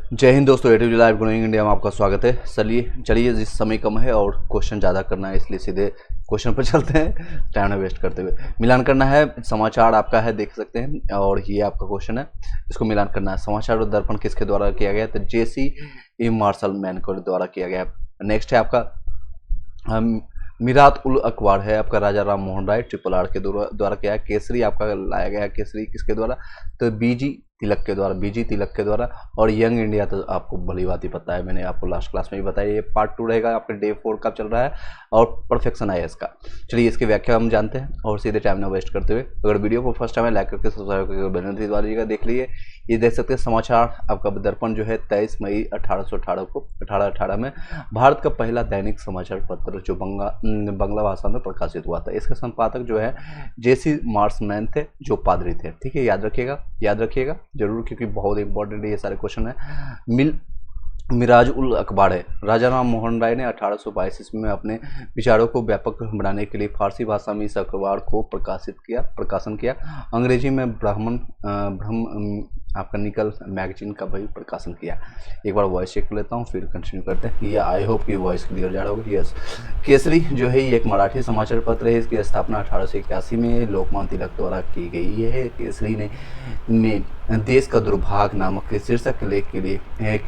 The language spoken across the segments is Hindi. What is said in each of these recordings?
जय हिंद दोस्तों, ए टू लाइव ग्रोइंग इंडिया में आपका स्वागत है। चलिए जिस समय कम है और क्वेश्चन ज़्यादा करना है, इसलिए सीधे क्वेश्चन पर चलते हैं टाइम ना वेस्ट करते हुए। मिलान करना है, समाचार आपका है, देख सकते हैं, और ये आपका क्वेश्चन है, इसको मिलान करना है। समाचार और दर्पण किसके द्वारा किया गया है? तो JC मार्शल मैन के द्वारा किया गया है। नेक्स्ट है आपका मीरात उल अखबार है आपका राजा राम मोहन राय RRR के द्वारा किया है। केसरी आपका लाया गया है, केसरी किसके द्वारा? तो BG तिलक के द्वारा, BG तिलक के द्वारा। और यंग इंडिया तो आपको भली बात ही पता है, मैंने आपको लास्ट क्लास में भी बताया। ये पार्ट 2 रहेगा, आपके डे 4 का चल रहा है और परफेक्शन आया इसका। चलिए इसकी व्याख्या हम जानते हैं और सीधे टाइम ना वेस्ट करते हुए, अगर वीडियो को फर्स्ट टाइम है लाइक करके सब्सक्राइब करके बेल वाली देख लीजिए। ये देख सकते हैं समाचार आपका दर्पण जो है 23 मई 1818 को 1818 में भारत का पहला दैनिक समाचार पत्र जो बंगला भाषा में प्रकाशित हुआ था। इसके संपादक जो है JC मार्शमैन थे, जो पादरी थे। ठीक है, याद रखिएगा जरूर, क्योंकि बहुत इंपॉर्टेंट ये सारे क्वेश्चन है। मिराज उल अखबार है राजा राम मोहन राय ने 1822 ईस्वी में अपने विचारों को व्यापक बनाने के लिए फारसी भाषा में इस अखबार को प्रकाशन किया। अंग्रेजी में ब्रह्म आपका निकल मैगजीन का भी प्रकाशन किया। एक बार वॉइस चेक कर लेता हूँ, फिर कंटिन्यू करते हैं। ये आई होप कि वॉइस क्लियर जा रहा होगा। यस, केसरी जो है ये एक मराठी समाचार पत्र है। इसकी स्थापना 1881 में लोकमान्य तिलक द्वारा की गई है। केसरी ने देश का दुर्भाग्य नामक शीर्षक लेख के लिए एक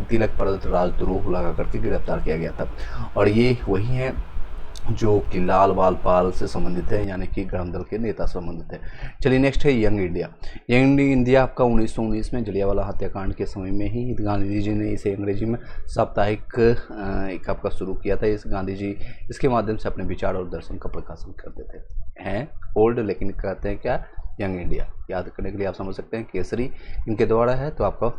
तिलक पर राजद्रोह लगा करके गिरफ्तार किया गया था। और ये वही है जो कि लाल बाल पाल से संबंधित है, यानी कि गरम दल के नेता संबंधित है। चलिए नेक्स्ट है यंग इंडिया आपका 1919 में जलियांवाला हत्याकांड के समय में ही गांधी जी ने इसे अंग्रेजी में साप्ताहिक एक आपका शुरू किया था। इस गांधी जी इसके माध्यम से अपने विचार और दर्शन का प्रकाशन करते थे। हैं ओल्ड, लेकिन कहते हैं क्या? Young India. याद करने के लिए आप समझ सकते हैं केसरी इनके द्वारा है, तो आपका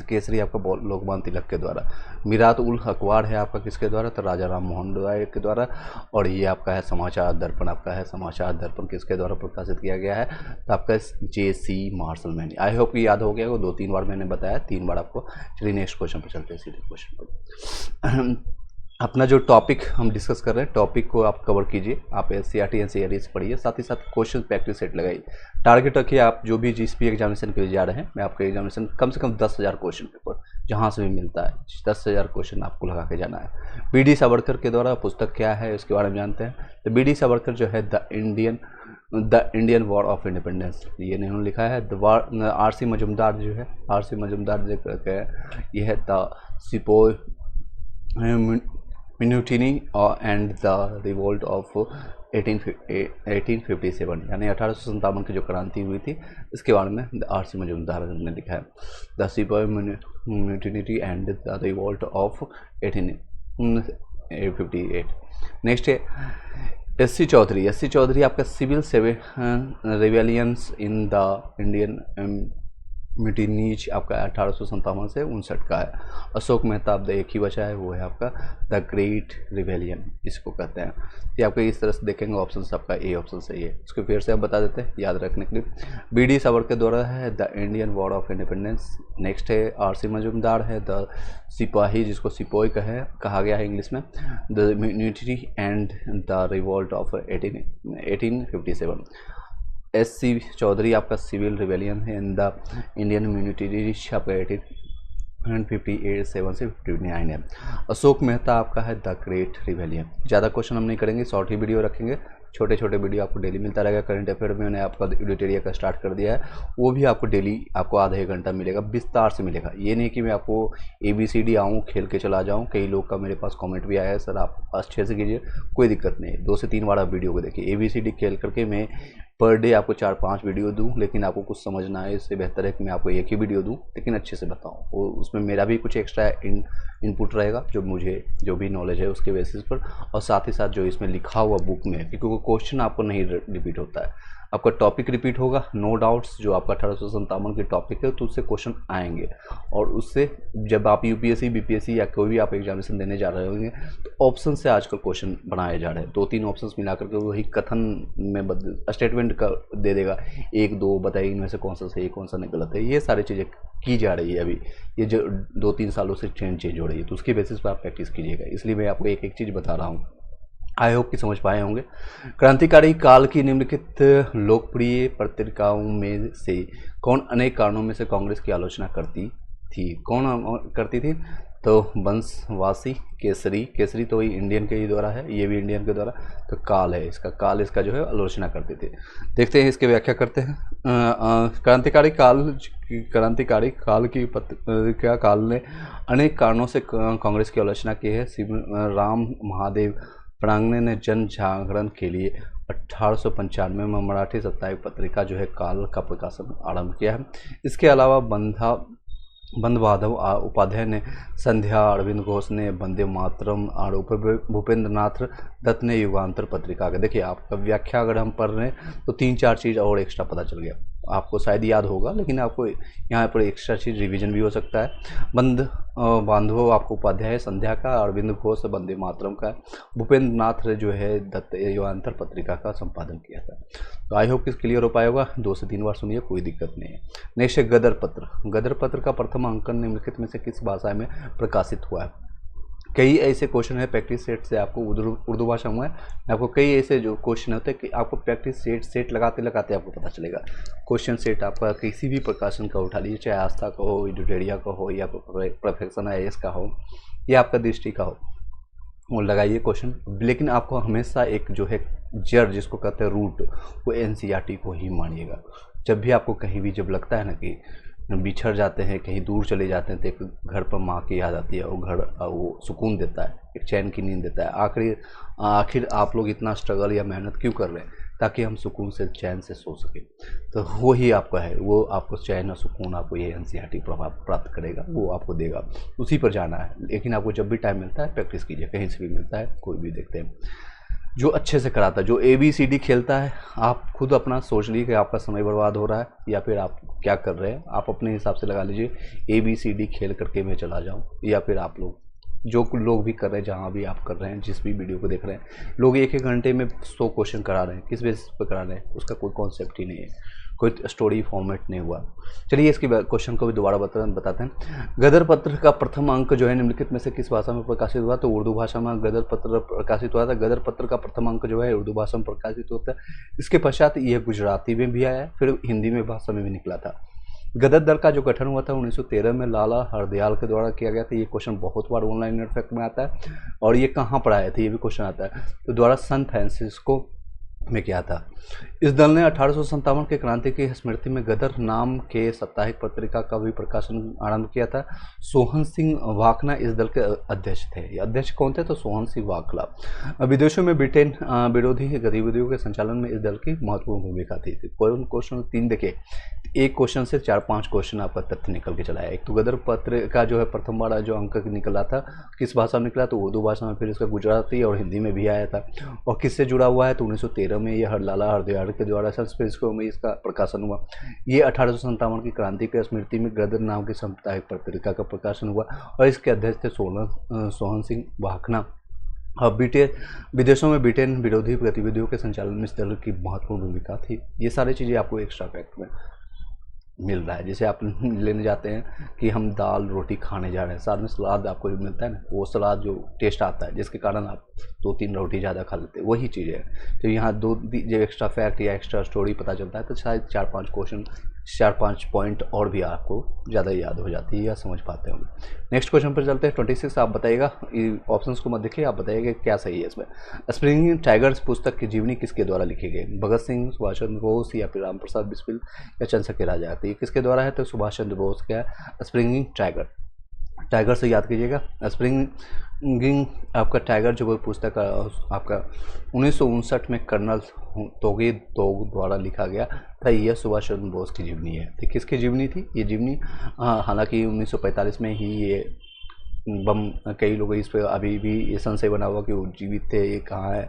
केसरी आपका लोकमान्य तिलक के द्वारा। मीरात उल अखबार है आपका किसके द्वारा? तो राजा राम मोहन राय के द्वारा। और ये आपका है समाचार दर्पण, आपका है समाचार दर्पण किसके द्वारा प्रकाशित किया गया है? तो आपका JC Marshman. I hope कि याद हो गया वो 2-3 बार मैंने बताया, 3 बार आपको। चलिए नेक्स्ट क्वेश्चन पर चलते हैं, सीधे क्वेश्चन पर। अपना जो टॉपिक हम डिस्कस कर रहे हैं, टॉपिक को आप कवर कीजिए। आप SCRT NCERT से पढ़िए, साथ ही साथ क्वेश्चन प्रैक्टिस सेट लगाइए। टारगेट रखिए आप जो भी जिस भी एग्जामिनेशन के लिए जा रहे हैं। मैं आपके एग्जामिनेशन कम से कम 10,000 क्वेश्चन पेपर जहाँ से भी मिलता है, 10,000 क्वेश्चन आपको लगा के जाना है। BD सावरकर के द्वारा पुस्तक क्या है उसके बारे में जानते हैं। तो BD सावरकर जो है the Indian war of independence, ये इन्होंने लिखा है। RC मजूमदार जो है, RC मजूमदार जो करके ये है the sepoy mutiny and the revolt of 1857, यानी 1857 की जो क्रांति हुई थी, इसके बारे में RC मजूमदार ने लिखा है। The sepoy mutiny and the revolt of 1858। Next है SC चौधरी आपका civil rebellions in the Indian mutinies आपका 1857 से 59 का है। अशोक मेहता अब एक ही बचा है, वो है आपका द ग्रेट रिवेलियन, इसको कहते हैं। ये आपका इस तरह से देखेंगे ऑप्शन, आपका A ऑप्शन सही है। इसको फिर से आप बता देते हैं याद रखने के लिए। BD सावरकर के द्वारा है the Indian war of independence. Next है RC मजूमदार है द सिपाही, जिसको सिपोई कहा गया है इंग्लिश में, the mutiny and the revolt of 1857। SC Chaudhuri आपका सिविल रिवेलियन है इन द इंडियन म्यूनिटीज आपका 1857 से 59 है। अशोक मेहता आपका है द ग्रेट रिवेलियन। ज़्यादा क्वेश्चन हम नहीं करेंगे, शॉर्ट ही वीडियो रखेंगे। छोटे छोटे वीडियो आपको डेली मिलता रहेगा। करंट अफेयर में मैंने आपका एडिटोरियल का स्टार्ट कर दिया है, वो भी आपको डेली आपको आधा 1 घंटा मिलेगा, विस्तार से मिलेगा। ये नहीं कि मैं आपको ABCD आऊँ खेल के चला जाऊँ। कई लोग का मेरे पास कमेंट भी आया है, सर आप अच्छे से कीजिए, कोई दिक्कत नहीं है। 2 से 3 बार आप वीडियो को देखिए। ABCD खेल करके मैं पर डे आपको 4-5 वीडियो दूं, लेकिन आपको कुछ समझना है, इससे बेहतर है कि मैं आपको एक ही वीडियो दूं, लेकिन अच्छे से बताऊं। वो उसमें मेरा भी कुछ एक्स्ट्रा इनपुट रहेगा, जो मुझे जो भी नॉलेज है उसके बेसिस पर, और साथ ही साथ जो इसमें लिखा हुआ बुक में, क्योंकि वो क्वेश्चन आपको नहीं रिपीट होता है, आपका टॉपिक रिपीट होगा, नो डाउट्स। जो आपका 1857 की टॉपिक है तो उससे क्वेश्चन आएंगे, और उससे जब आप UPSC BPSC या कोई भी आप एग्जामिनेशन देने जा रहे होंगे तो ऑप्शन से आजकल क्वेश्चन बनाए जा रहे हैं। 2-3 ऑप्शंस मिला करके वही कथन में स्टेटमेंट का दे देगा, 1-2 बताइए इनमें से कौन सा सही कौन सा नहीं गलत है। ये सारी चीज़ें की जा रही है अभी, ये जो 2-3 सालों से चेंज हो रही है, तो उसके बेसिस पर आप प्रैक्टिस कीजिएगा। इसलिए मैं आपको एक चीज़ बता रहा हूँ। आई होप कि समझ पाए होंगे। क्रांतिकारी काल की निम्नलिखित लोकप्रिय पत्रिकाओं में से कौन अनेक कारणों में से कांग्रेस की आलोचना करती थी। कौन करती थी? तो वंशवासी केसरी, केसरी तो वही इंडियन के ही द्वारा है, ये भी इंडियन के द्वारा। तो काल है इसका, काल इसका जो है आलोचना करती थी। देखते हैं इसके व्याख्या करते हैं। क्रांतिकारी काल की पत्रिका काल ने अनेक कारणों से कांग्रेस की आलोचना की है। राम महादेव प्रांगणे ने जन जागरण के लिए 1895 में मराठी साप्ताहिक पत्रिका जो है काल का प्रकाशन आरंभ किया है। इसके अलावा बंद माधव उपाध्याय ने संध्या, अरविंद घोष ने वंदे मातरम और भूपेंद्र नाथ दत्त ने युगांतर पत्रिका का। देखिए आपका व्याख्या अगर हम पढ़ रहे हैं तो 3-4 चीज़ और एक्स्ट्रा पता चल गया, आपको शायद याद होगा, लेकिन आपको यहाँ पर एक्स्ट्रा चीज़ रिवीजन भी हो सकता है। बांधव आपको उपाध्याय संध्या का, अरविंद घोष वंदे मातरम का, भूपेंद्र नाथ जो है दत्त युगांतर पत्रिका का संपादन किया था। तो आई होप किस क्लियर हो पाएगा, 2 से 3 बार सुनिए, कोई दिक्कत नहीं है। नेक्स्ट है गदर पत्र। गदर पत्र का प्रथम अंकन निम्नलिखित में से किस भाषा में प्रकाशित हुआ है? कई ऐसे क्वेश्चन है प्रैक्टिस सेट से आपको उर्दू भाषा में आपको कई ऐसे जो क्वेश्चन होते हैं कि आपको प्रैक्टिस सेट लगाते लगाते आपको पता चलेगा। क्वेश्चन सेट आपका किसी भी प्रकाशन का उठा लीजिए, चाहे आस्था का हो, एडिटोरिया का हो, या परफेक्शन IAS का हो, या आपका दृष्टि का हो, वो लगाइए क्वेश्चन। लेकिन आपको हमेशा एक जो है जड़ जिसको कहते हैं रूट, वो NCERT को ही मानिएगा। जब भी आपको कहीं भी जब लगता है ना कि बिछड़ जाते हैं, कहीं दूर चले जाते हैं, तो एक घर पर माँ की याद आती है, वो घर वो सुकून देता है, एक चैन की नींद देता है। आखिर आप लोग इतना स्ट्रगल या मेहनत क्यों कर रहे हैं? ताकि हम सुकून से चैन से सो सकें। तो वो ही आपका है, वो आपको चैन और सुकून आपको ये NCERT प्रभाव प्राप्त करेगा, वो आपको देगा, उसी पर जाना है। लेकिन आपको जब भी टाइम मिलता है प्रैक्टिस कीजिए, कहीं से भी मिलता है, कोई भी देखते हैं जो अच्छे से कराता है, जो ABCD खेलता है। आप खुद अपना सोच लीजिए कि आपका समय बर्बाद हो रहा है या फिर आप क्या कर रहे हैं, आप अपने हिसाब से लगा लीजिए। ABCD खेल करके मैं चला जाऊं, या फिर आप लोग जो लोग भी कर रहे हैं, जहाँ भी आप कर रहे हैं, जिस भी वीडियो को देख रहे हैं, लोग 1-1 घंटे में 100 क्वेश्चन करा रहे हैं, किस बेसिस पर करा रहे हैं? उसका कोई कॉन्सेप्ट ही नहीं है, कोई स्टोरी फॉर्मेट नहीं हुआ। चलिए इसके क्वेश्चन को भी दोबारा बताते हैं। गदर पत्र का प्रथम अंक जो है निम्नलिखित में से किस भाषा में प्रकाशित हुआ? तो उर्दू भाषा में गदर पत्र प्रकाशित हुआ था। गदर पत्र का प्रथम अंक जो है उर्दू भाषा में प्रकाशित होता है। इसके पश्चात यह गुजराती में भी आया, फिर हिंदी में भाषा में भी निकला था। गदर दल का जो गठन हुआ था 1913 में लाला हरदयाल के द्वारा किया गया था। ये क्वेश्चन बहुत बार ऑनलाइन इनफैक्ट में आता है, और ये कहाँ पर आया था ये भी क्वेश्चन आता है। तो द्वारा सन फ्रांसिस्को में क्या था? इस दल ने 1857 के क्रांति की स्मृति में गदर नाम के साप्ताहिक पत्रिका का भी प्रकाशन आरंभ किया था। सोहन सिंह वाखला इस दल के अध्यक्ष थे। ये अध्यक्ष कौन थे? तो सोहन सिंह वाखला। विदेशों में ब्रिटेन विरोधी गतिविधियों के संचालन में इस दल की महत्वपूर्ण भूमिका थी। क्वेश्चन 3 देखिए, एक क्वेश्चन से 4-5 क्वेश्चन आपका तथ्य निकल के चला है। एक तो गदर पत्र का जो है प्रथम बार जो अंक निकला था किस भाषा में निकला? तो उर्दू भाषा में, फिर इसका गुजराती और हिंदी में भी आया था। और किससे जुड़ा हुआ है? तो 1913 में ये लाला हरदयाल के द्वारा सन फ्रांसिस्को में इसका प्रकाशन हुआ। ये 1857 की क्रांति की स्मृति में गदर नाम की साप्ताहिक पत्रिका का प्रकाशन हुआ, और इसके अध्यक्ष थे सोहन सिंह वाखला। अब विदेशों में ब्रिटेन विरोधी गतिविधियों के संचालन में इस दल की महत्वपूर्ण भूमिका थी। ये सारी चीज़ें आपको एक्स्ट्रा फैक्ट में मिल रहा है। जैसे आप लेने जाते हैं कि हम दाल रोटी खाने जा रहे हैं, साथ में सलाद आपको जो मिलता है ना, वो सलाद जो टेस्ट आता है जिसके कारण आप 2-3 रोटी ज़्यादा खा लेते हैं, वही चीज़ है। तो यहाँ जो एक्स्ट्रा फैक्ट या एक्स्ट्रा स्टोरी पता चलता है, तो शायद 4-5 क्वेश्चन 4-5 पॉइंट और भी आपको ज़्यादा याद हो जाती है या समझ पाते होंगे। नेक्स्ट क्वेश्चन पर चलते हैं। 26 आप बताइएगा, ऑप्शंस को मत देखिए, आप बताइएगा क्या सही है इसमें। स्प्रिंगिंग टाइगर्स पुस्तक की जीवनी किसके द्वारा लिखी गई? भगत सिंह, सुभाष चंद्र बोस, या फिर राम प्रसाद बिस्मिल, या चंद्रशेखर के राजा? तो ये किसके द्वारा है? तो सुभाष चंद्र बोस का स्प्रिंगिंग टाइगर से याद कीजिएगा। स्प्रिंगिंग आपका टाइगर जो पुस्तक आपका 1959 में कर्नल तोगे तोग द्वारा लिखा गया था। यह सुभाष चंद्र बोस की जीवनी है। तो किसकी जीवनी थी ये जीवनी? हालांकि 1945 में ही ये बम, कई लोग इस पर अभी भी ये संशय बना हुआ कि वो जीवित थे, ये कहाँ है,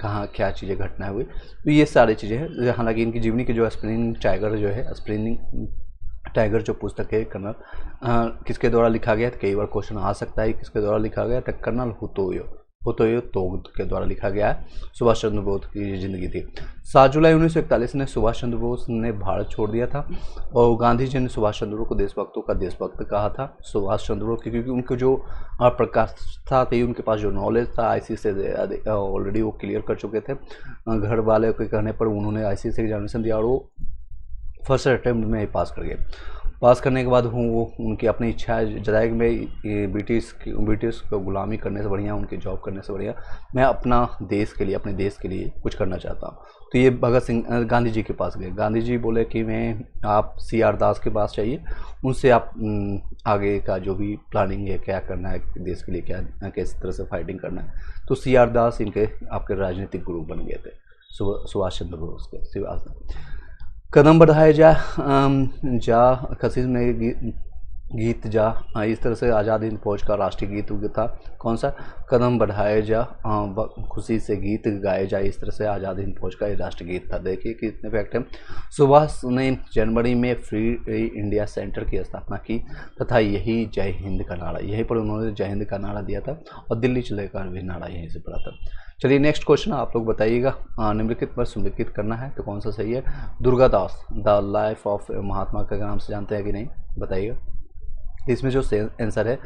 कहाँ क्या चीज़ें घटना हुई, तो ये सारी चीज़ें हैं। हालांकि इनकी जीवनी की जो स्प्रिंगिंग टाइगर जो है, स्प्रिंगिंग टाइगर जो पुस्तक है कर्नल किसके द्वारा लिखा गया? तो कई बार क्वेश्चन आ सकता है किसके द्वारा लिखा गया? तो कर्नल हुतोयो तोग के द्वारा लिखा गया है। सुभाष चंद्र बोस की जिंदगी थी। 7 जुलाई 1941 में सुभाष चंद्र बोस ने भारत छोड़ दिया था, और गांधी जी ने सुभाष चंद्र बोस को देशभक्तों का देशभक्त कहा था। सुभाष चंद्र बोस क्योंकि उनको जो प्रकाष्ठा थी, उनके पास जो नॉलेज था ICSE से ऑलरेडी वो क्लियर कर चुके थे। घर वाले के कहने पर उन्होंने ICSE एग्जामिनेशन दिया और वो फर्स्ट अटेम्प्ट में ही पास कर गए। पास करने के बाद वो उनकी अपनी इच्छा जताई कि मैं ब्रिटिश को गुलामी करने से बढ़िया, उनकी जॉब करने से बढ़िया मैं अपना देश के लिए, अपने देश के लिए कुछ करना चाहता हूँ। तो ये भगत सिंह गांधी जी के पास गए। गांधी जी बोले कि मैं आप CR दास के पास चाहिए, उनसे आप आगे का जो भी प्लानिंग है, क्या करना है देश के लिए, क्या किस तरह से फाइटिंग करना है। तो CR दास इनके आपके राजनीतिक गुरु बन गए थे, सुभाष चंद्र बोस के। कदम बढ़ाए जा खसीस में गीत जा, इस तरह से आज़ाद हिंद फौज का राष्ट्रीय गीत था कौन सा? कदम बढ़ाए जा खुशी से गीत गाए जा, इस तरह से आज़ाद हिंद फौज का ये राष्ट्रीय गीत था। देखिए कितने फैक्ट हैं। सुभाष ने जनवरी में फ्री इंडिया सेंटर की स्थापना की तथा यही जय हिंद का नारा, यहीं पर उन्होंने जय हिंद का नारा दिया था और दिल्ली चले का भी नारा यहीं से पड़ा था। चलिए नेक्स्ट क्वेश्चन आप लोग बताइएगा, निम्नलिखित पर सुलिखित करना है तो कौन सा सही है? दुर्गादास द लाइफ ऑफ महात्मा के नाम से जानते हैं कि नहीं, बताइएगा। इसमें जो आंसर है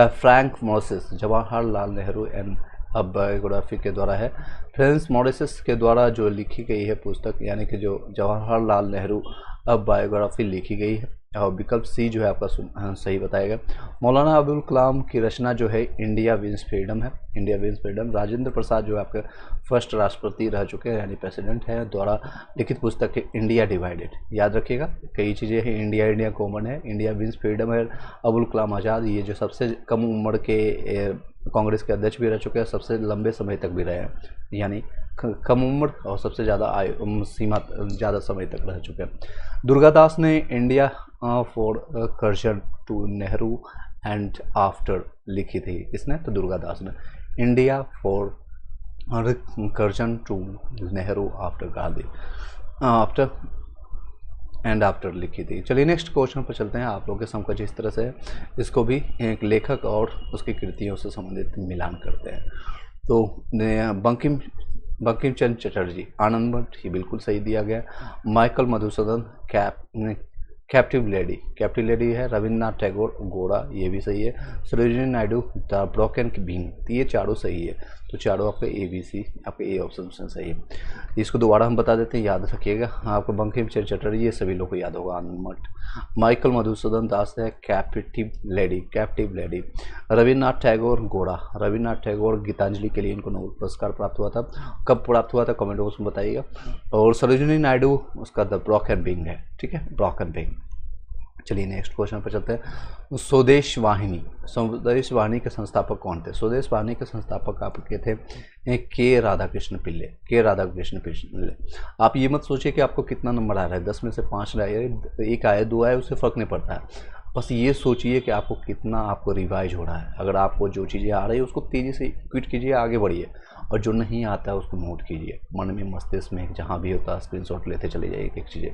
फ्रैंक मोरिस, जवाहरलाल नेहरू एंड बायोग्राफी के द्वारा है। फ्रैंक मोरिस के द्वारा जो लिखी गई है पुस्तक, यानी कि जो जवाहरलाल नेहरू बायोग्राफी लिखी गई है, और विकल्प सी जो है आपका सही बताएगा। मौलाना अबुल कलाम की रचना जो है इंडिया विंस फ्रीडम है, India wins freedom. Rajendra Prasad जो है आपके फर्स्ट राष्ट्रपति रह चुके हैं, यानी प्रेसिडेंट हैं, द्वारा लिखित पुस्तक है इंडिया डिवाइडेड। याद रखिएगा कई चीज़ें हैं, इंडिया कॉमन है, इंडिया विंस फ्रीडम है। अबुल कलाम आज़ाद ये जो सबसे कम उम्र के कांग्रेस के अध्यक्ष भी रह चुके हैं, सबसे लंबे समय तक भी रहे हैं, यानी कम उम्र और सबसे ज़्यादा आयु सीमा ज़्यादा समय तक रह चुके हैं। दुर्गादास ने India for Curzon to Nehru and after लिखी थी, इसने तो दुर्गादास ने India for Curzon to Nehru after Gandhi after and after लिखी थी। चलिए नेक्स्ट क्वेश्चन पर चलते हैं। आप लोगों के समकक्ष इस तरह से इसको भी एक लेखक और उसकी कृतियों से संबंधित मिलान करते हैं। तो बंकिम चंद्र चटर्जी, आनंद मठ, ये बिल्कुल सही दिया गया। माइकल मधुसूदन कैप्टिव लेडी है। रविन्द्रनाथ टैगोर गोरा, ये भी सही है। Sarojini Naidu the broken bean, ये चारों सही है। तो चारों आपके ABC आपके ए ऑप्शन से सही है। इसको दोबारा हम बता देते हैं, याद रखिएगा। आपको बंकिम चंद्र चटर्जी ये सभी लोग को याद होगा, आनंद मठ। माइकल मधुसूदन दास है कैप्टिव लेडी। रविन्द्रनाथ टैगोर गोरा, रविन्द्रनाथ टैगोर गीतांजलि के लिए इनको नोबेल पुरस्कार प्राप्त हुआ था, कब प्राप्त हुआ था कमेंट बॉक्स में बताइएगा। और सरोजिनी नायडू उसका द ब्रोकन बीन है, ठीक है, ब्रोकन बीन। चलिए नेक्स्ट क्वेश्चन पर चलते हैं। स्वदेश वाहिनी के संस्थापक कौन थे? स्वदेश वाहिनी के संस्थापक आपके थे के राधाकृष्ण पिल्ले। आप ये मत सोचिए कि आपको कितना नंबर आ रहा है, 10 में से 5 आए, 1 आए 2 आए, उससे फ़र्क नहीं पड़ता है। बस ये सोचिए कि आपको कितना आपको रिवाइज हो रहा है। अगर आपको जो चीज़ें आ रही है उसको तेज़ी से क्विट कीजिए, आगे बढ़िए, और जो नहीं आता है उसको नोट कीजिए मन में, मस्तिष्क में, जहाँ भी होता है स्क्रीनशॉट लेते चले जाइए एक चीज़ें।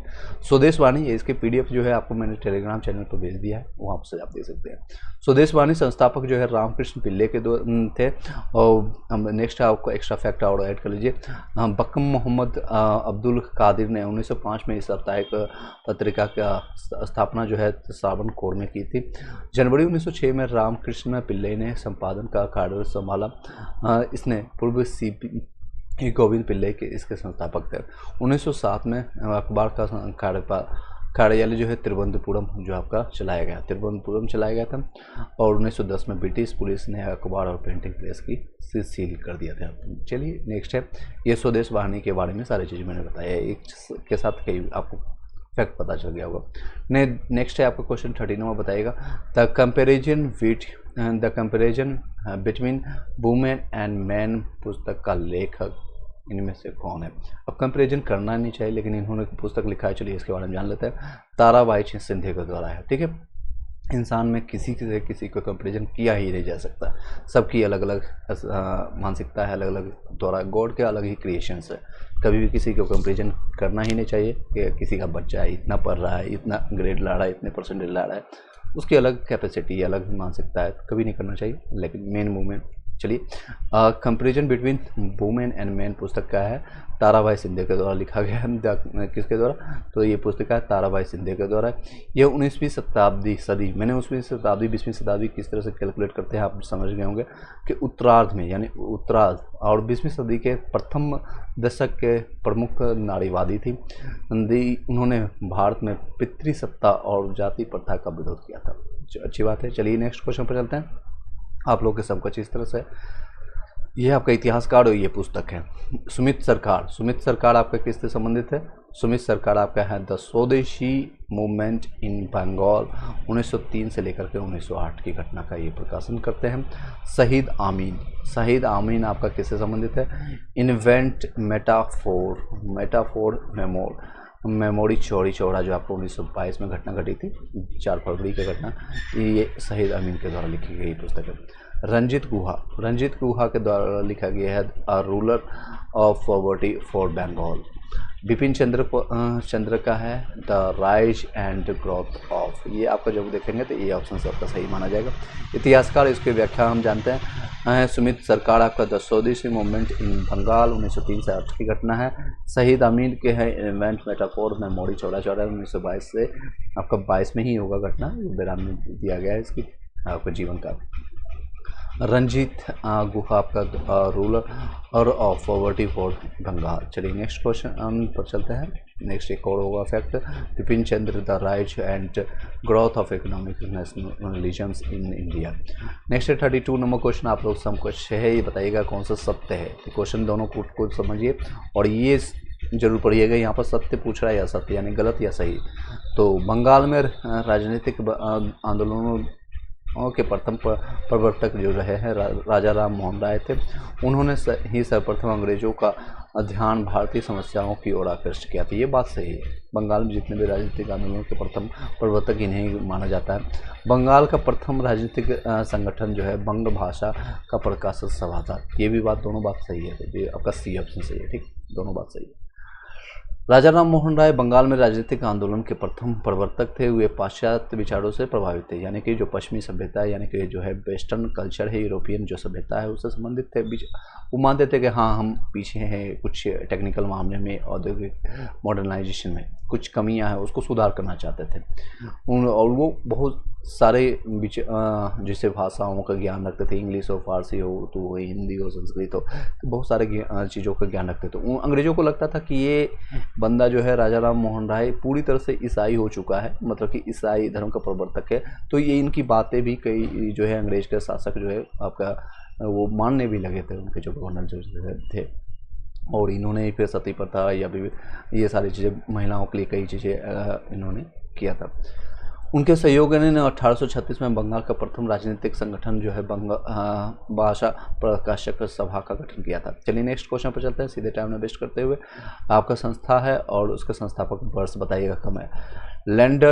स्वदेश वाणी है, इसके PDF जो है आपको मैंने टेलीग्राम चैनल पर भेज दिया है, वहाँ से आप देख सकते हैं। स्वदेश वाणी संस्थापक जो है रामकृष्ण पिल्ले के थे। और नेक्स्ट आपको एक्स्ट्रा फैक्ट और ऐड कर लीजिए। बक्कम मोहम्मद अब्दुल कादिर ने 1905 में इस साप्ताहिक पत्रिका का स्थापना जो है सावनकोर में की थी। जनवरी 1906 में रामकृष्ण पिल्ले ने संपादन का कार्य संभाला। इसने पूर्व CP गोविंद पिल्ले के इसके संस्थापक थे। 1907 में अखबार का कार्यालय जो है तिरुवनंतपुरम जो आपका चलाया गया था। और 1910 में ब्रिटिश पुलिस ने अखबार और प्रिंटिंग प्रेस की सील कर दिया था। चलिए नेक्स्ट है, ये स्वदेश वाहिनी के बारे में सारी चीज़ मैंने बताया, एक के साथ कई आपको फैक्ट पता चल गया होगा। नेक्स्ट है आपका क्वेश्चन 39वां बताइएगा। The comparison between women and man पुस्तक का लेखक इनमें से कौन है? अब कंपेरिजन करना नहीं चाहिए, लेकिन इन्होंने पुस्तक लिखा है, चलिए इसके बारे में जान लेते हैं। ताराबाई सिंधिया के द्वारा है, ठीक है। इंसान में किसी से किसी को कंपेरिजन किया ही नहीं जा सकता, सबकी अलग अलग मानसिकता है, अलग अलग द्वारा गॉड के अलग ही क्रिएशंस है। कभी भी किसी को कंपेरिजन करना ही नहीं चाहिए कि किसी का बच्चा है, इतना पढ़ रहा है, इतना ग्रेड ला रहा है, इतने परसेंटेज ला रहा है, उसकी अलग कैपेसिटी, अलग मानसिकता है, कभी नहीं करना चाहिए। लेकिन मेन मूवमेंट चलिए, comparison between women and man पुस्तक का है, ताराबाई शिंदे के द्वारा लिखा गया है। किसके द्वारा? तो ये पुस्तक है ताराबाई शिंदे के द्वारा। यह 19वीं शताब्दी सदी, मैंने 19वीं शताब्दी 20वीं शताब्दी किस तरह से कैलकुलेट करते हैं आप समझ गए होंगे कि उत्तरार्ध में, यानी उत्तरार्ध और 20वीं सदी के प्रथम दशक के प्रमुख नारीवादी थी। उन्होंने भारत में पितृसत्ता और जाति प्रथा का विरोध किया था। अच्छी बात है। चलिए नेक्स्ट क्वेश्चन पर चलते हैं। आप लोग के सब कुछ इस तरह से, यह आपका इतिहासकार और ये पुस्तक है। सुमित सरकार, सुमित सरकार आपका किससे संबंधित है? सुमित सरकार आपका है द स्वदेशी मूवमेंट इन बंगाल 1903 से लेकर के 1908 की घटना का ये प्रकाशन करते हैं। शहीद आमीन, शहीद आमीन आपका किससे संबंधित है? Invent metaphor, metaphor memory Chauri Chaura, जो आपको 1922 में घटना घटी थी, 4 फरवरी की घटना, ये शहीद अमीन के द्वारा लिखी गई पुस्तक है। रंजीत गुहा, रंजीत गुहा के द्वारा लिखा गया है a ruler of poverty for Bengal. Bipin Chandra का है the rise and growth of, ये आपका जब देखेंगे तो ये ऑप्शन सबका सही माना जाएगा। इतिहासकार, इसकी व्याख्या हम जानते हैं। सुमित सरकार आपका द स्वदेशी मूवमेंट इन बंगाल 1903 से 8 की घटना है। शहीद अमीन के हैं इवेंट मेटाफोर मेमोरी चौरा 1922 से आपका 22 में ही होगा घटना, बयान में दिया गया है इसकी आपका जीवन का। रंजीत गुहा आपका रूलर और ऑफ पॉवर्टी फॉर बंगाल। चलिए नेक्स्ट क्वेश्चन पर चलते हैं। नेक्स्ट एक और होगा fact, Bipin Chandra the rise and growth of economic nationalisms in India. Next 32 number question आप लोग सब कुछ है, ये बताइएगा कौन सा सत्य है। तो क्वेश्चन दोनों को समझिए और ये जरूर पढ़िएगा, यहाँ पर सत्य पूछ रहा है या सत्य, यानी गलत या सही। तो बंगाल में राजनीतिक आंदोलनों के प्रथम प्रवर्तक जो रहे हैं राजा राम मोहन राय थे। उन्होंने ही सर्वप्रथम अंग्रेजों का ध्यान भारतीय समस्याओं की ओर आकृष्ट किया था। ये बात सही है। बंगाल में जितने भी राजनीतिक आंदोलनों के प्रथम प्रवर्तक इन्हें माना जाता है। बंगाल का प्रथम राजनीतिक संगठन जो है बंग भाषा का प्रकाशक सभा था। ये भी बात, दोनों बात सही है। तो ये आपका सी ऑप्शन सही है, ठीक, दोनों बात सही है। राजा राम मोहन राय बंगाल में राजनीतिक आंदोलन के प्रथम प्रवर्तक थे। वे पाश्चात्य विचारों से प्रभावित थे, यानी कि जो पश्चिमी सभ्यता है, यानी कि जो है वेस्टर्न कल्चर है, यूरोपियन जो सभ्यता है उससे संबंधित थे। वो मानते थे कि हाँ हम पीछे हैं कुछ टेक्निकल मामले में, औद्योगिक मॉडर्नाइजेशन में कुछ कमियां हैं, उसको सुधार करना चाहते थे। और वो बहुत सारे जैसे भाषाओं का ज्ञान रखते थे, इंग्लिश हो, फारसी हो, उर्दू हो, हिंदी हो, संस्कृत हो, तो बहुत सारे चीज़ों का ज्ञान रखते थे। अंग्रेजों को लगता था कि ये बंदा जो है राजा राम मोहन राय पूरी तरह से ईसाई हो चुका है, मतलब कि ईसाई धर्म का प्रवर्तक है, तो ये इनकी बातें भी कई जो है अंग्रेज के शासक जो है आपका वो मानने भी लगे थे, उनके जो गवर्नर जो थे। और इन्होंने फिर सती प्रथा या भी ये सारी चीज़ें महिलाओं के लिए कई चीज़ें इन्होंने किया था। उनके सहयोगी ने 1836 में बंगाल का प्रथम राजनीतिक संगठन जो है भाषा प्रकाशक सभा का गठन किया था। चलिए नेक्स्ट क्वेश्चन पर चलते हैं, सीधे टाइम में वेस्ट करते हुए। आपका संस्था है और उसके संस्थापक वर्ष बताइएगा कम है। लैंड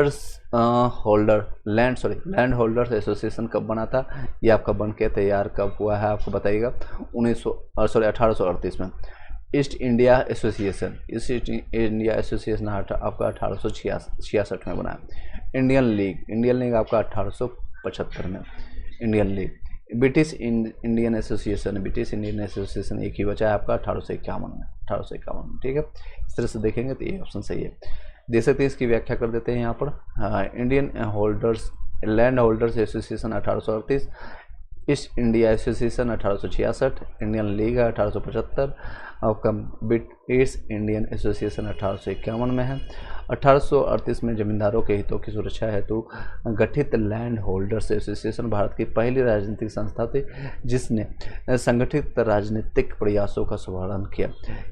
होल्डर्स एसोसिएशन कब बना था? ये आपका बन के तैयार कब हुआ है आपको बताइएगा? 1838 में। ईस्ट इंडिया एसोसिएशन आपका 1866 में बना। इंडियन लीग आपका 1875 में। Indian league. British Indian association एक ही बचा है आपका 1851 में। ठीक है, इस तरह से देखेंगे तो ये ऑप्शन सही है। दे सकते हैं, इसकी व्याख्या कर देते हैं यहाँ पर। Indian land holders association 1838, east India association 1866, Indian league 1875, आपका ब्रिटिश इंडियन एसोसिएशन 1851 में है। 1838 में जमींदारों के हितों की सुरक्षा हेतु गठित लैंड होल्डर्स एसोसिएशन भारत की पहली राजनीतिक संस्था थी जिसने संगठित राजनीतिक प्रयासों का शुभारंभ किया।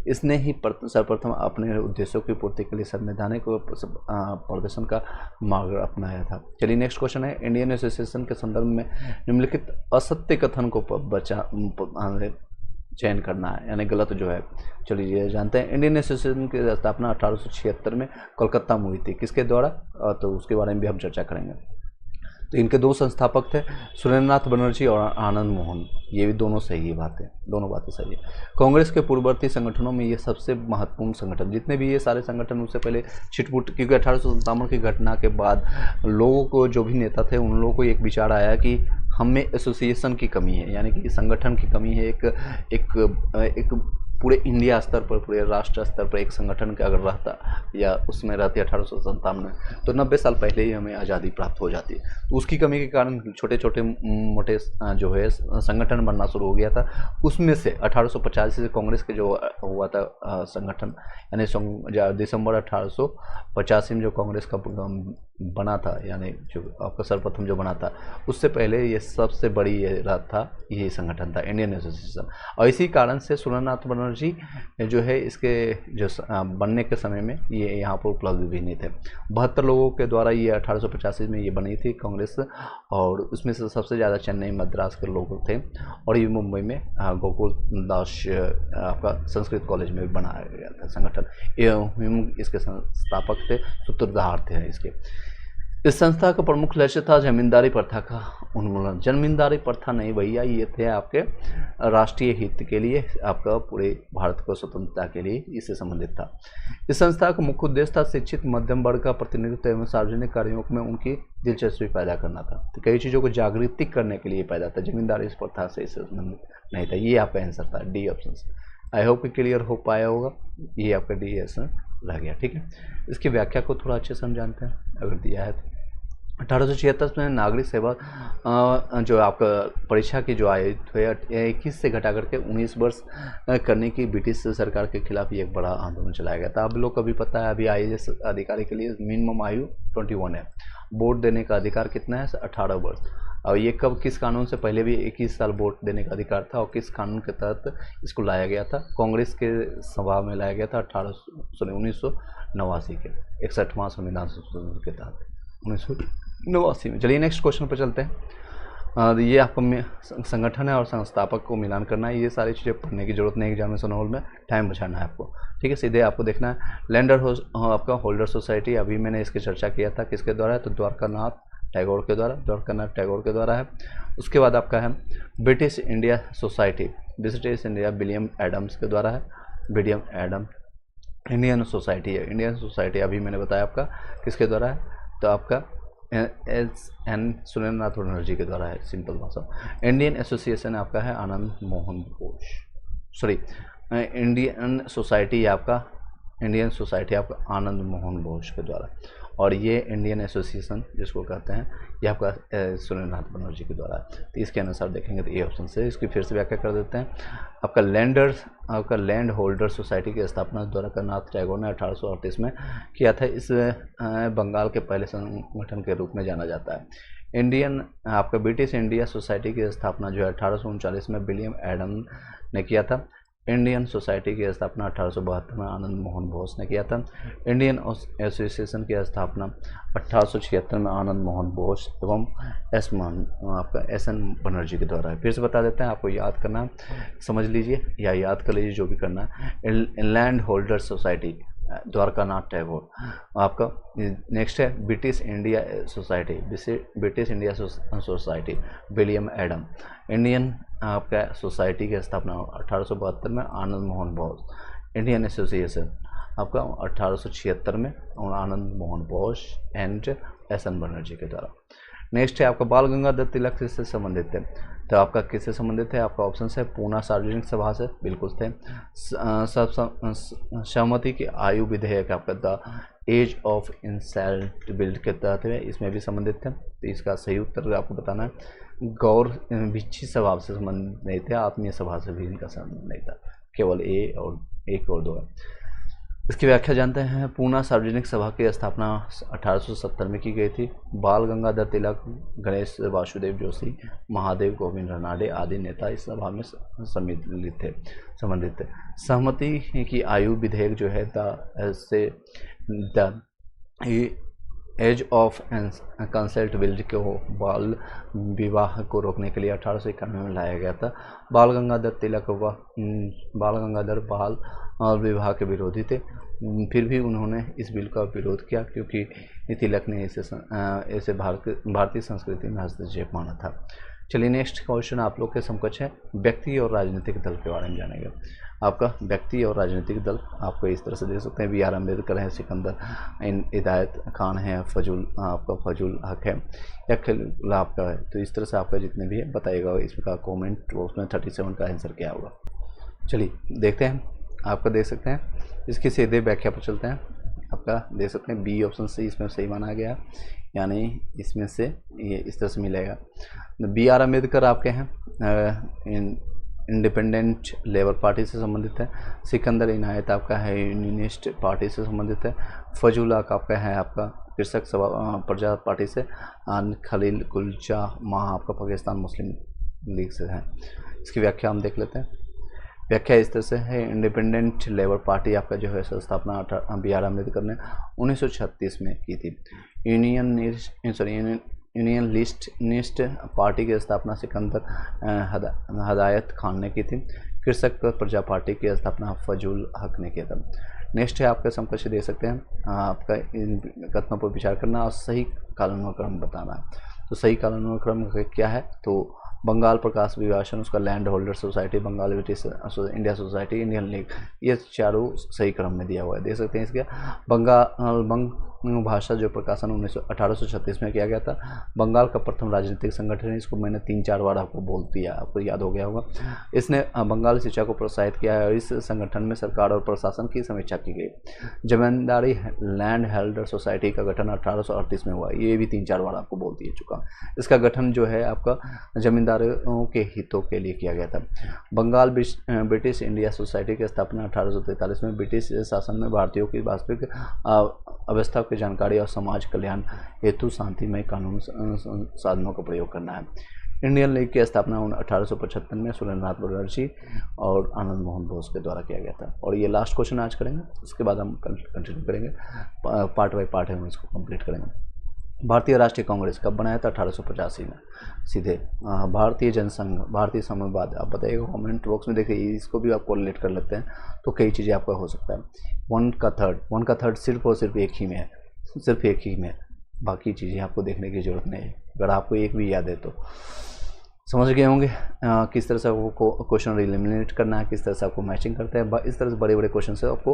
इसने ही सर्वप्रथम अपने उद्देश्यों की पूर्ति के लिए संवैधानिक प्रदर्शन का मार्ग अपनाया था। चलिए नेक्स्ट क्वेश्चन है, इंडियन एसोसिएशन के संदर्भ में निम्नलिखित असत्य कथन को चयन करना है, यानी गलत जो है। चलिए जानते हैं। इंडियन एसोसिएशन की स्थापना 1876 में कोलकाता में हुई थी, किसके द्वारा? तो उसके बारे में भी हम चर्चा करेंगे। तो इनके दो संस्थापक थे, सुरेंद्रनाथ बनर्जी और आनंद मोहन। ये भी दोनों सही बातें, दोनों बातें सही है। कांग्रेस के पूर्ववर्ती संगठनों में ये सबसे महत्वपूर्ण संगठन, जितने भी ये सारे संगठन उससे पहले छिटपुट, क्योंकि 1857 की घटना के बाद लोगों को, जो भी नेता थे, उन लोगों को एक विचार आया कि हम में एसोसिएशन की कमी है, यानी कि संगठन की कमी है। एक पूरे इंडिया स्तर पर, पूरे राष्ट्र स्तर पर एक संगठन का अगर रहता या उसमें रहती 1857 में, तो 90 साल पहले ही हमें आज़ादी प्राप्त हो जाती। तो उसकी कमी के कारण छोटे छोटे मोटे जो है संगठन बनना शुरू हो गया था। उसमें से 1885 से कांग्रेस के जो हुआ था संगठन, यानी दिसंबर 1885 में जो कांग्रेस का बना था, यानी जो आपका सर्वप्रथम जो बना था, उससे पहले ये सबसे बड़ी ये रहा था, यही संगठन था, इंडियन एसोसिएशन। और इसी कारण से सुरेंद्रनाथ बनर्जी जो है इसके जो बनने के समय में ये यहाँ पर उपलब्ध भी नहीं थे। 72 लोगों के द्वारा ये 1885 में ये बनी थी कांग्रेस, और उसमें से सबसे ज़्यादा चेन्नई मद्रास के लोग थे, और ये मुंबई में गोकुल दास आपका संस्कृत कॉलेज में भी बनाया गया था संगठन। ये इसके संस्थापक थे, सूत्रधार थे इसके। इस संस्था का प्रमुख लक्ष्य था जमींदारी प्रथा का उन्मूलन। जमींदारी प्रथा नहीं भैया, ये थे आपके राष्ट्रीय हित के लिए, आपका पूरे भारत को स्वतंत्रता के लिए इससे संबंधित था। इस संस्था का मुख्य उद्देश्य था शिक्षित मध्यम वर्ग का प्रतिनिधित्व एवं सार्वजनिक कार्यों में उनकी दिलचस्पी पैदा करना था। तो कई चीज़ों को जागृति करने के लिए पैदा था, जमींदारी प्रथा से इससे संबंधित नहीं था। ये आपका आंसर था, डी ऑप्शन। आई होप कि क्लियर हो पाया होगा, ये आपका डी आंसर रह गया। ठीक है, इसकी व्याख्या को थोड़ा अच्छे से हम जानते हैं अगर दिया है तो। 1876 में नागरिक सेवा जो आपका परीक्षा की जो आयु 21 से घटा करके 19 वर्ष करने की ब्रिटिश सरकार के खिलाफ ये एक बड़ा आंदोलन चलाया गया था। आप लोग को भी पता है, अभी IAS अधिकारी के लिए मिनिमम आयु 21 है। वोट देने का अधिकार कितना है? 18 वर्ष। और ये कब, किस कानून से? पहले भी 21 साल वोट देने का अधिकार था, और किस कानून के तहत इसको लाया गया था? कांग्रेस के सभा में लाया गया था 1989 के 61वां संविधान संशोधन के तहत 1989 में। चलिए नेक्स्ट क्वेश्चन पर चलते हैं। ये आपको संगठन है और संस्थापक को मिलान करना है। ये सारी चीज़ें पढ़ने की जरूरत नहीं, एग्जामिनेशन हॉल में टाइम बचाना है आपको। ठीक है, सीधे आपको देखना है। लैंड आपका होल्डर सोसाइटी, अभी मैंने इसकी चर्चा किया था, किसके द्वारा है? तो द्वारकानाथ टैगोर के द्वारा है। उसके बाद आपका है British India society, British India William Adams के द्वारा है, विलियम एडम। इंडियन सोसाइटी है, इंडियन सोसाइटी अभी मैंने बताया आपका किसके द्वारा है? तो आपका SN सुरेंद्रनाथ बनर्जी के द्वारा है, सिंपल भाषा। इंडियन एसोसिएशन आपका है Anand Mohan Ghosh, sorry Indian Society आपका आनंद मोहन घोष के द्वारा, और ये इंडियन एसोसिएशन जिसको कहते हैं ये आपका सुरेंद्रनाथ बनर्जी के द्वारा है। तो इसके अनुसार देखेंगे तो ये ऑप्शन से। इसकी फिर से व्याख्या कर देते हैं। आपका लैंड होल्डर सोसाइटी की स्थापना द्वारकानाथ टैगोर ने 1838 में किया था। इस बंगाल के पहले संगठन के रूप में जाना जाता है। आपका ब्रिटिश इंडिया सोसाइटी की स्थापना जो है 1839 में विलियम एडम ने किया था। इंडियन सोसाइटी की स्थापना 1872 में आनंद मोहन घोष ने किया था। इंडियन एसोसिएशन की स्थापना 1876 में आनंद मोहन घोष एवं SN बनर्जी के द्वारा है। फिर से बता देते हैं, आपको याद करना है, समझ लीजिए या याद कर लीजिए जो भी करना है। Land holder society Dwarkanath Tagore. आपका नेक्स्ट है British India society William Adam. Indian आपका सोसाइटी की स्थापना 1872 में आनंद मोहन घोष। इंडियन एसोसिएशन आपका 1876 में आनंद मोहन घोष एंड SN बनर्जी के द्वारा। नेक्स्ट है आपका बाल गंगाधर तिलक किससे संबंधित है? तो आपका किससे संबंधित है? आपका ऑप्शन है पूना सार्वजनिक सभा से, बिल्कुल थे। सहमति की आयु विधेयक आपका द एज ऑफ इंसेल्ट के तहत है, इसमें भी संबंधित थे। तो इसका सही उत्तर आपको बताना है। गौर भिक्षी स्वभाव से संबंधित नहीं थे, आत्मीय सभा से भी इनका संबंध नहीं था, केवल एक और दो है। इसकी व्याख्या जानते हैं। पूना सार्वजनिक सभा की स्थापना 1870 में की गई थी। बाल गंगाधर तिलक, गणेश वासुदेव जोशी, महादेव गोविंद रानडे आदि नेता इस सभा में संबंधित थे। सहमति की आयु विधेयक जो है the age of consent bill को बाल विवाह को रोकने के लिए 1891 में लाया गया था। बाल गंगाधर बाल विवाह के विरोधी थे। फिर भी उन्होंने इस बिल का विरोध किया क्योंकि तिलक ने इसे भारतीय संस्कृति में हस्तक्षेप माना था। चलिए नेक्स्ट क्वेश्चन आप लोग के समकक्ष है, व्यक्ति और राजनीतिक दल के बारे में जानेंगे। आपका व्यक्ति और राजनीतिक दल आपको इस तरह से देख सकते हैं, बी आर अम्बेडकर है, सिकंदर हिदायत खान है, आपका फजूल हक है या खिल आपका है। तो इस तरह से आपका जितने भी है बताइएगा, इसका कमेंट बॉक्स में 37 का आंसर क्या होगा। चलिए देखते हैं, आपका देख सकते हैं, इसकी सीधे व्याख्या पर चलते हैं। आपका देख सकते हैं बी ऑप्शन से इसमें सही माना गया, यानी इसमें से ये इस तरह से मिलेगा। बी आर अम्बेडकर आपके हैं इंडिपेंडेंट लेबर पार्टी से संबंधित है, सिकंदर इनायत आपका है यूनियनिस्ट पार्टी से संबंधित है, फजूल हक आपका है आपका कृषक प्रजा पार्टी से, खलील कुलचा माह आपका पाकिस्तान मुस्लिम लीग से है। इसकी व्याख्या हम देख लेते हैं। व्याख्या इस तरह से है, इंडिपेंडेंट लेबर पार्टी आपका जो है स्थापना बी आर अम्बेडकर ने 1936 में की थी। यूनियन लिस्ट पार्टी की स्थापना सिकंदर हिदायत खान ने की थी। कृषक प्रजा पार्टी की स्थापना फजूल हक ने किया था। नेक्स्ट है आपका समकक्ष दे सकते हैं, आपका इन कथनों पर विचार करना और सही कालानुक्रम बताना है। तो सही कालानुक्रम क्या है, तो बंगाल प्रकाश विभाषण, उसका land holder society, Bengal British India society, Indian league, ये चारों सही क्रम में दिया हुआ है। देख सकते हैं इसके बंग भाषा जो प्रकाशन 1836 में किया गया था, बंगाल का प्रथम राजनीतिक संगठन है। इसको मैंने 3-4 बार आपको बोल दिया, आपको याद हो गया होगा। इसने बंगाल शिक्षा को प्रोत्साहित किया है और इस संगठन में सरकार और प्रशासन की समीक्षा की गई। जमींदारी लैंड होल्डर सोसाइटी का गठन 1838 में हुआ, ये भी 3-4 बार आपको बोल दिया चुका। इसका गठन जो है आपका जमींदारों के हितों के लिए किया गया था। बंगाल ब्रिटिश इंडिया सोसाइटी की स्थापना 1843 में ब्रिटिश शासन में भारतीयों की वास्तविक अवस्था की जानकारी और समाज कल्याण हेतु शांतिमय कानून साधनों का प्रयोग करना है। इंडियन लीग की स्थापना 1875 में सुरेंद्रनाथ बनर्जी और आनंद मोहन बोस के द्वारा किया गया था। और ये लास्ट क्वेश्चन आज करेंगे, उसके बाद हम कंटिन्यू करेंगे, पार्ट बाय पार्ट हम इसको कंप्लीट करेंगे। भारतीय राष्ट्रीय कांग्रेस कब बनाया था? 1885 में। सीधे भारतीय जनसंघ, भारतीय समाजवाद, आप बताइएगा कमेंट बॉक्स में। देखिए इसको भी आप कोरिलेट कर लेते हैं तो कई चीज़ें आपका हो सकता है। 1/3 सिर्फ और सिर्फ एक ही में है, सिर्फ एक ही में, बाकी चीज़ें आपको देखने की जरूरत नहीं है। अगर आपको एक भी याद है तो समझ गए होंगे किस तरह से आपको क्वेश्चन एलिमिनेट करना है, किस तरह से आपको मैचिंग करते हैं। इस तरह से बड़े बड़े क्वेश्चन से आपको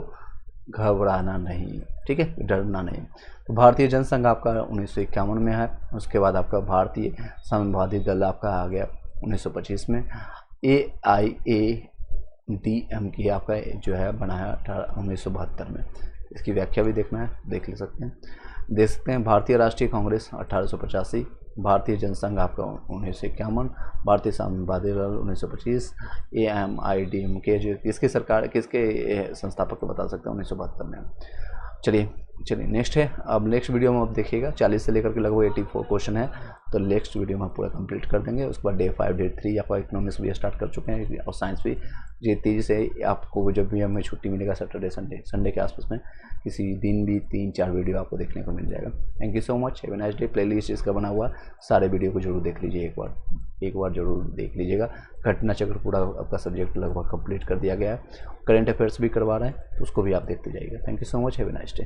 घबराना नहीं, ठीक है, डरना नहीं। तो भारतीय जनसंघ आपका 1951 में है। उसके बाद आपका भारतीय समाजवादी दल आपका आ गया 1925 में। AIADMK आपका जो है बनाया 1972 में। इसकी व्याख्या भी देखना है, देख ले सकते हैं। देख सकते हैं भारतीय राष्ट्रीय कांग्रेस 1885, भारतीय जनसंघ आपका 1951, भारतीय समाजवादी दल 1925, AIADMK जो किसके सरकार, किसके संस्थापक को बता सकते हैं, 1972 में। चलिए नेक्स्ट है, अब नेक्स्ट वीडियो में आप देखिएगा 40 से लेकर के लगभग 84 क्वेश्चन है, तो नेक्स्ट वीडियो में पूरा कंप्लीट कर देंगे। उसके बाद डे 5 डे 3 आपका इकोनॉमिक्स भी स्टार्ट कर चुके हैं और साइंस भी। ये तेज़ी से आपको जब भी हमें छुट्टी मिलेगा सैटरडे संडे के आसपास में किसी दिन भी 3-4 वीडियो आपको देखने को मिल जाएगा। Thank you so much, have a nice day. Playlist इसका बना हुआ, सारे वीडियो को जरूर देख लीजिए, एक बार जरूर देख लीजिएगा। घटना चक्र पूरा आपका सब्जेक्ट लगभग कंप्लीट कर दिया गया है। करेंट अफेयर्स भी करवा रहे हैं, तो उसको भी आप देखते जाइएगा। Thank you so much, have a nice day.